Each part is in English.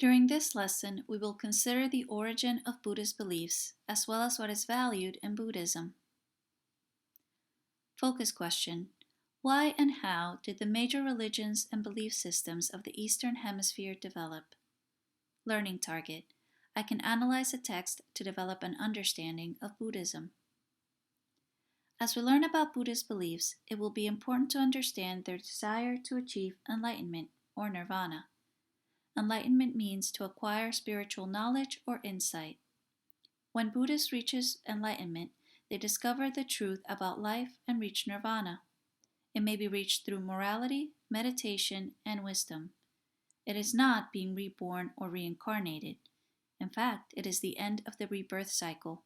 During this lesson, we will consider the origin of Buddhist beliefs, as well as what is valued in Buddhism. Focus question: why and how did the major religions and belief systems of the Eastern Hemisphere develop? Learning target: I can analyze a text to develop an understanding of Buddhism. As we learn about Buddhist beliefs, it will be important to understand their desire to achieve enlightenment, or nirvana. Enlightenment means to acquire spiritual knowledge or insight. When Buddhists reach enlightenment, they discover the truth about life and reach nirvana. It may be reached through morality, meditation, and wisdom. It is not being reborn or reincarnated. In fact, it is the end of the rebirth cycle.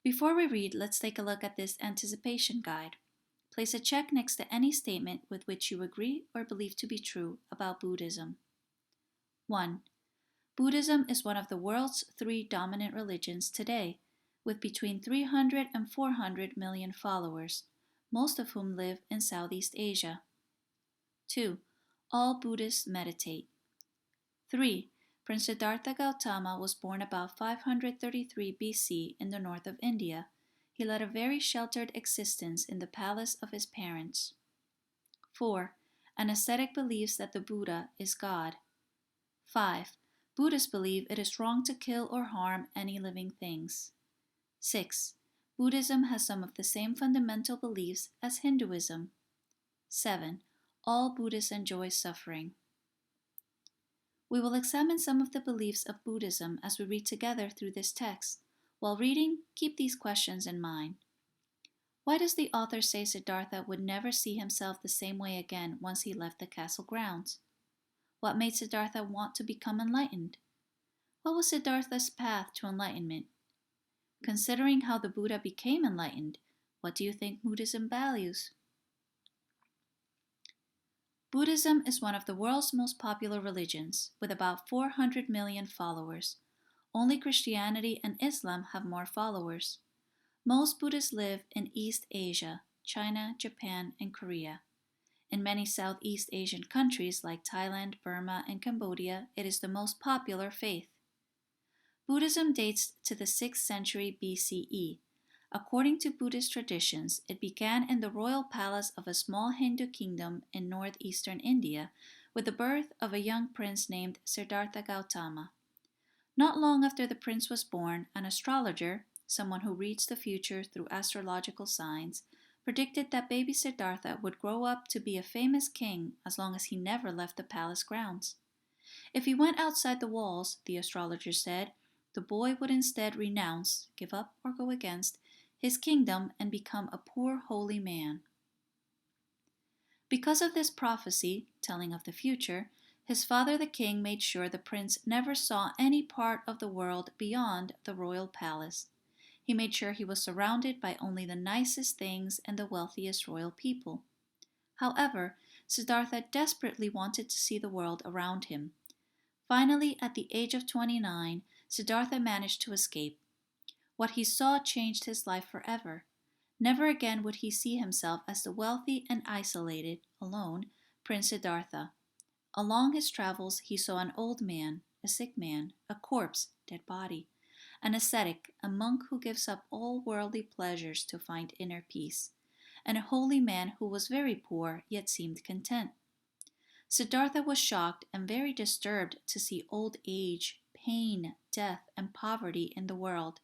Before we read, let's take a look at this anticipation guide. Place a check next to any statement with which you agree or believe to be true about Buddhism. 1. Buddhism is one of the world's 3 dominant religions today, with between 300 and 400 million followers, most of whom live in Southeast Asia. 2. All Buddhists meditate. 3. Prince Siddhartha Gautama was born about 533 BC in the north of India. He led a very sheltered existence in the palace of his parents. 4. An ascetic believes that the Buddha is God. 5. Buddhists believe it is wrong to kill or harm any living things. 6. Buddhism has some of the same fundamental beliefs as Hinduism. 7. All Buddhists enjoy suffering. We will examine some of the beliefs of Buddhism as we read together through this text. While reading, keep these questions in mind. Why does the author say Siddhartha would never see himself the same way again once he left the castle grounds? What made Siddhartha want to become enlightened? What was Siddhartha's path to enlightenment? Considering how the Buddha became enlightened, what do you think Buddhism values? Buddhism is one of the world's most popular religions, with about 400 million followers. Only Christianity and Islam have more followers. Most Buddhists live in East Asia, China, Japan, and Korea. In many Southeast Asian countries like Thailand, Burma, and Cambodia, it is the most popular faith. Buddhism dates to the 6th century BCE. According to Buddhist traditions, it began in the royal palace of a small Hindu kingdom in northeastern India with the birth of a young prince named Siddhartha Gautama. Not long after the prince was born, an astrologer, someone who reads the future through astrological signs, predicted that baby Siddhartha would grow up to be a famous king as long as he never left the palace grounds. If he went outside the walls, the astrologer said, the boy would instead renounce, give up, or go against his kingdom and become a poor holy man. Because of this prophecy, telling of the future, his father the king made sure the prince never saw any part of the world beyond the royal palace. He made sure he was surrounded by only the nicest things and the wealthiest royal people. However, Siddhartha desperately wanted to see the world around him. Finally, at the age of 29, Siddhartha managed to escape. What he saw changed his life forever. Never again would he see himself as the wealthy and isolated, alone, Prince Siddhartha. Along his travels, he saw an old man, a sick man, a corpse, dead body, an ascetic, a monk who gives up all worldly pleasures to find inner peace, and a holy man who was very poor yet seemed content. Siddhartha was shocked and very disturbed to see old age, pain, death, and poverty in the world,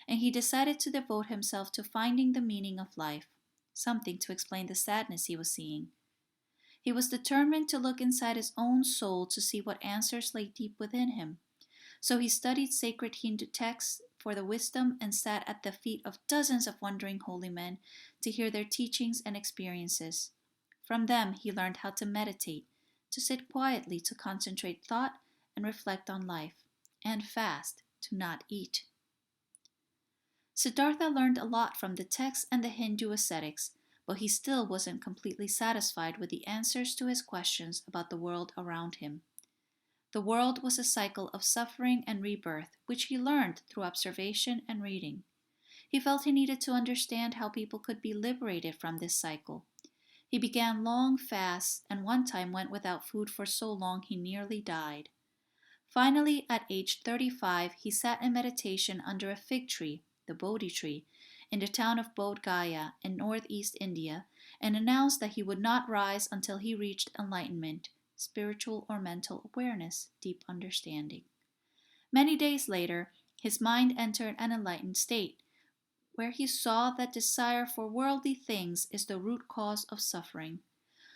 and he decided to devote himself to finding the meaning of life, something to explain the sadness he was seeing. He was determined to look inside his own soul to see what answers lay deep within him. So he studied sacred Hindu texts for the wisdom and sat at the feet of dozens of wandering holy men to hear their teachings and experiences. From them, he learned how to meditate, to sit quietly to concentrate thought and reflect on life, and fast, to not eat. Siddhartha learned a lot from the texts and the Hindu ascetics, but he still wasn't completely satisfied with the answers to his questions about the world around him. The world was a cycle of suffering and rebirth, which he learned through observation and reading. He felt he needed to understand how people could be liberated from this cycle. He began long fasts and one time went without food for so long he nearly died. Finally, at age 35, he sat in meditation under a fig tree, the Bodhi tree, in the town of Bodh Gaya in northeast India, and announced that he would not rise until he reached enlightenment, spiritual or mental awareness, deep understanding. Many days later, his mind entered an enlightened state, where he saw that desire for worldly things is the root cause of suffering.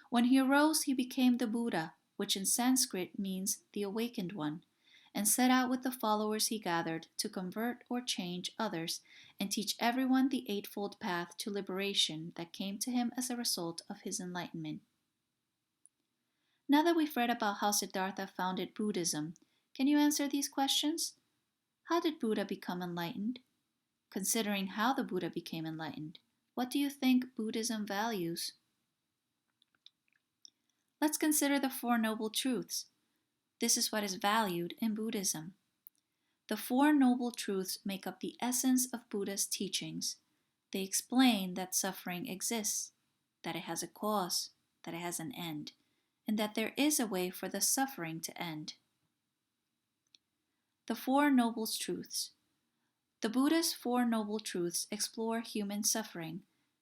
When he arose, he became the Buddha, which in Sanskrit means the awakened one, and set out with the followers he gathered to convert or change others and teach everyone the Eightfold Path to liberation that came to him as a result of his enlightenment. Now that we've read about how Siddhartha founded Buddhism, can you answer these questions? How did Buddha become enlightened? Considering how the Buddha became enlightened, what do you think Buddhism values? Let's consider the Four Noble Truths. This is what is valued in Buddhism. The Four Noble Truths make up the essence of Buddha's teachings. They explain that suffering exists, that it has a cause, that it has an end, and that there is a way for the suffering to end. The Four Noble Truths. The Buddha's Four Noble Truths explore human suffering.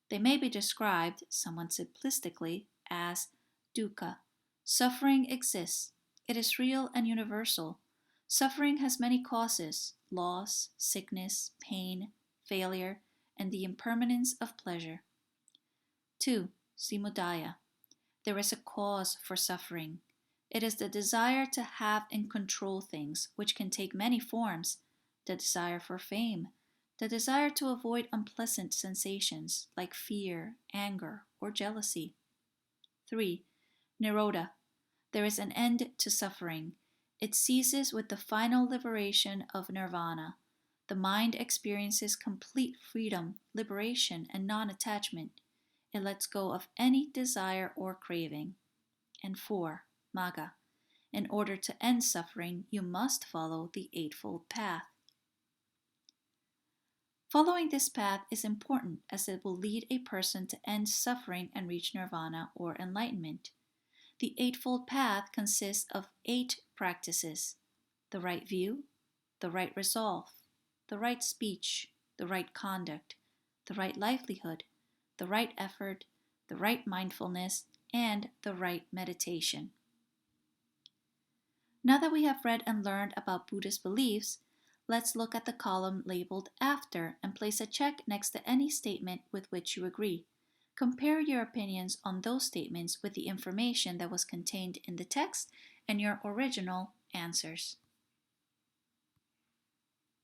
They may be described, somewhat simplistically, as dukkha. Suffering exists. It is real and universal. Suffering has many causes: loss, sickness, pain, failure, and the impermanence of pleasure. 2. Samudaya. There is a cause for suffering. It is the desire to have and control things, which can take many forms: the desire for fame, the desire to avoid unpleasant sensations like fear, anger, or jealousy. 3. Nirodha. There is an end to suffering. It ceases with the final liberation of nirvana. The mind experiences complete freedom, liberation, and non-attachment. It lets go of any desire or craving. And 4. Magga. In order to end suffering, you must follow the Eightfold Path. Following this path is important as it will lead a person to end suffering and reach nirvana or enlightenment. The Eightfold Path consists of 8 practices: the right view, the right resolve, the right speech, the right conduct, the right livelihood, the right effort, the right mindfulness, and the right meditation. Now that we have read and learned about Buddhist beliefs, let's look at the column labeled After and place a check next to any statement with which you agree. Compare your opinions on those statements with the information that was contained in the text and your original answers.